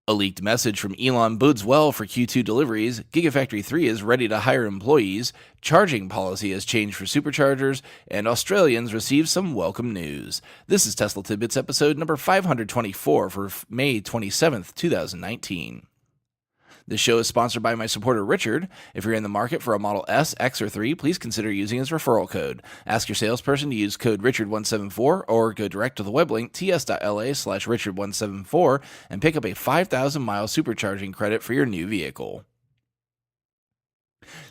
A leaked message from Elon bodes well for Q2 deliveries. Gigafactory 3 is ready to hire employees. Charging policy has changed for Superchargers, and Australians receive some welcome news. This is Tesla Tidbits episode number 524 for May 27th, 2019. This show is sponsored by my supporter Richard. If you're in the market for a Model S, X, or 3, please consider using his referral code. Ask your salesperson to use code Richard174 or go direct to the web link ts.la/Richard174 and pick up a 5,000-mile supercharging credit for your new vehicle.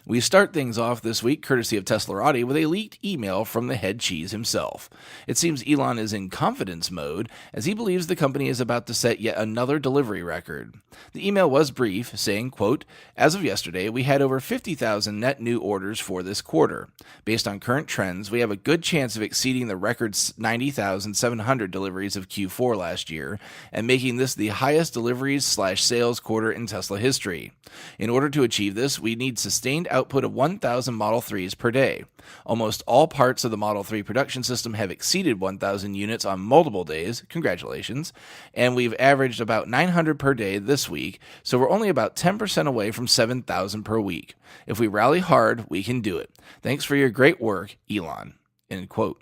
We start things off this week, courtesy of Teslarati, with a leaked email from the head cheese himself. It seems Elon is in confidence mode, as he believes the company is about to set yet another delivery record. The email was brief, saying, quote, "As of yesterday, we had over 50,000 net new orders for this quarter. Based on current trends, we have a good chance of exceeding the record 90,700 deliveries of Q4 last year, and making this the highest deliveries/sales quarter in Tesla history. In order to achieve this, we need sustained output of 1,000 Model 3s per day. Almost all parts of the Model 3 production system have exceeded 1,000 units on multiple days, congratulations, and we've averaged about 900 per day this week, so we're only about 10% away from 7,000 per week. If we rally hard, we can do it. Thanks for your great work, Elon." End quote.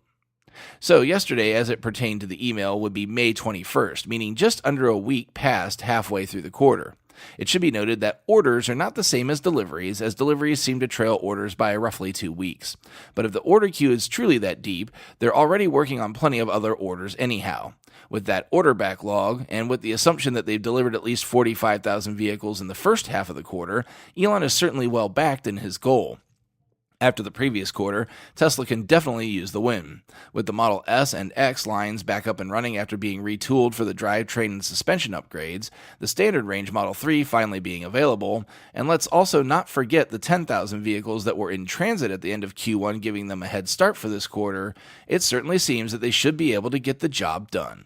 So yesterday, as it pertained to the email, would be May 21st, meaning just under a week past halfway through the quarter. It should be noted that orders are not the same as deliveries seem to trail orders by roughly 2 weeks. But if the order queue is truly that deep, they're already working on plenty of other orders anyhow. With that order backlog, and with the assumption that they've delivered at least 45,000 vehicles in the first half of the quarter, Elon is certainly well backed in his goal. After the previous quarter, Tesla can definitely use the win. With the Model S and X lines back up and running after being retooled for the drivetrain and suspension upgrades, the standard range Model 3 finally being available, and let's also not forget the 10,000 vehicles that were in transit at the end of Q1 giving them a head start for this quarter, it certainly seems that they should be able to get the job done.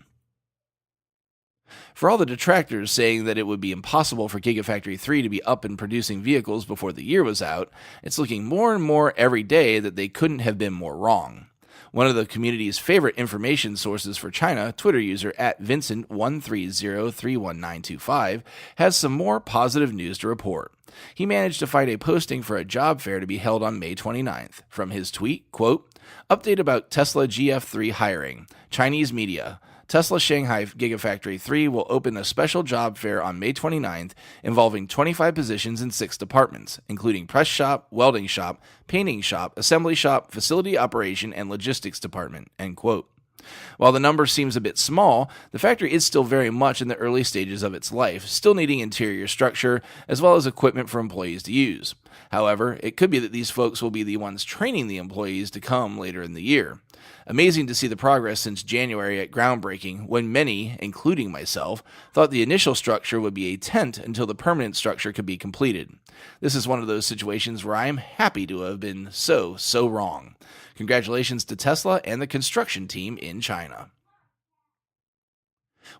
For all the detractors saying that it would be impossible for Gigafactory 3 to be up and producing vehicles before the year was out, it's looking more and more every day that they couldn't have been more wrong. One of the community's favorite information sources for China, Twitter user @Vincent13031925, has some more positive news to report. He managed to find a posting for a job fair to be held on May 29th. From his tweet, quote, "Update about Tesla GF3 hiring. Chinese media. Tesla Shanghai Gigafactory 3 will open a special job fair on May 29th involving 25 positions in 6 departments, including press shop, welding shop, painting shop, assembly shop, facility operation, and logistics department." End quote. While the number seems a bit small, the factory is still very much in the early stages of its life, still needing interior structure as well as equipment for employees to use. However, it could be that these folks will be the ones training the employees to come later in the year. Amazing to see the progress since January at groundbreaking, when many, including myself, thought the initial structure would be a tent until the permanent structure could be completed. This is one of those situations where I am happy to have been so wrong. Congratulations to Tesla and the construction team in China.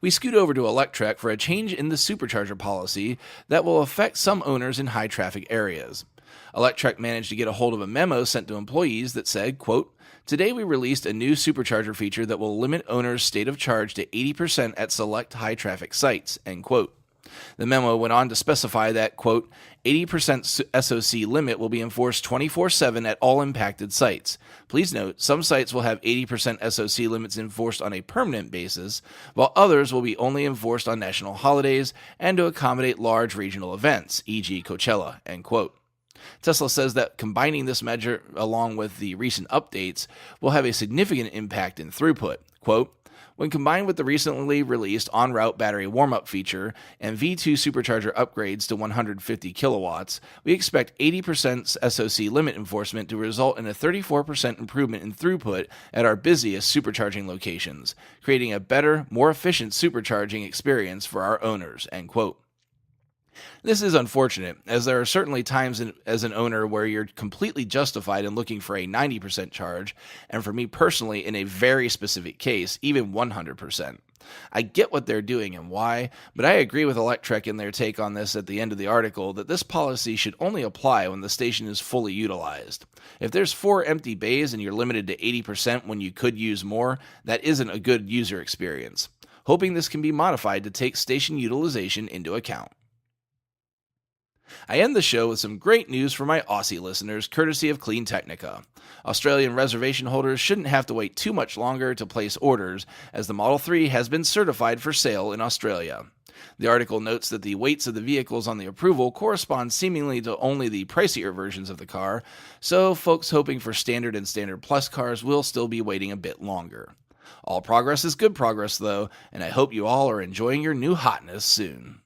We scoot over to Electrek for a change in the supercharger policy that will affect some owners in high-traffic areas. Electrek managed to get a hold of a memo sent to employees that said, quote, "Today we released a new supercharger feature that will limit owners' state of charge to 80% at select high-traffic sites," end quote. The memo went on to specify that, quote, 80% SOC limit will be enforced 24/7 at all impacted sites. Please note, some sites will have 80% SOC limits enforced on a permanent basis, while others will be only enforced on national holidays and to accommodate large regional events, e.g. Coachella, end quote. Tesla says that combining this measure along with the recent updates will have a significant impact in throughput. Quote, "When combined with the recently released on-route battery warm-up feature and V2 supercharger upgrades to 150 kilowatts, we expect 80% SOC limit enforcement to result in a 34% improvement in throughput at our busiest supercharging locations, creating a better, more efficient supercharging experience for our owners," end quote. This is unfortunate, as there are certainly times as an owner where you're completely justified in looking for a 90% charge, and for me personally, in a very specific case, even 100%. I get what they're doing and why, but I agree with Electrek in their take on this at the end of the article that this policy should only apply when the station is fully utilized. If there's 4 empty bays and you're limited to 80% when you could use more, that isn't a good user experience. hoping this can be modified to take station utilization into account. I end the show with some great news for my Aussie listeners, courtesy of Clean Technica. Australian reservation holders shouldn't have to wait too much longer to place orders, as the Model 3 has been certified for sale in Australia. The article notes that the weights of the vehicles on the approval correspond seemingly to only the pricier versions of the car, so folks hoping for Standard and Standard Plus cars will still be waiting a bit longer. All progress is good progress, though, and I hope you all are enjoying your new hotness soon.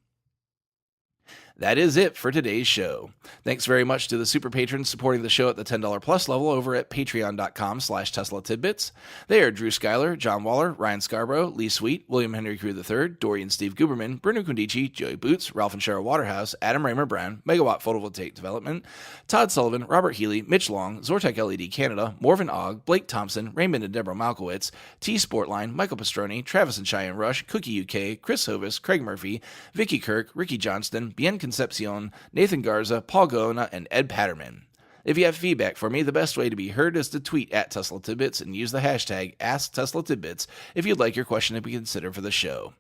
That is it for today's show. Thanks very much to the super patrons supporting the show at the $10 plus level over at patreon.com/Tesla Tidbits. They are Drew Schuyler, John Waller, Ryan Scarborough, Lee Sweet, William Henry Crew III, Dorian Steve Guberman, Bruno Kundichi, Joey Boots, Ralph and Cheryl Waterhouse, Adam Raymer Brown, Megawatt Photovoltaic Development, Todd Sullivan, Robert Healy, Mitch Long, Zortec LED Canada, Morven Ogg, Blake Thompson, Raymond and Deborah Malkowitz, T Sportline, Michael Pastroni, Travis and Cheyenne Rush, Cookie UK, Chris Hovis, Craig Murphy, Vicky Kirk, Ricky Johnston, Bien Concepcion, Nathan Garza, Paul Gona, and Ed Patterman. If you have feedback for me, the best way to be heard is to tweet at Tesla Tidbits and use the hashtag AskTeslaTidbits if you'd like your question to be considered for the show.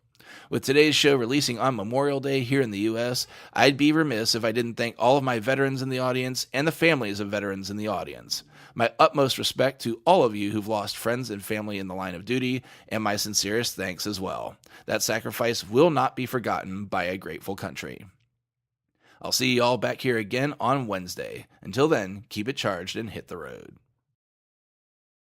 With today's show releasing on Memorial Day here in the U.S., I'd be remiss if I didn't thank all of my veterans in the audience and the families of veterans in the audience. My utmost respect to all of you who've lost friends and family in the line of duty, and my sincerest thanks as well. That sacrifice will not be forgotten by a grateful country. I'll see you all back here again on Wednesday. Until then, keep it charged and hit the road.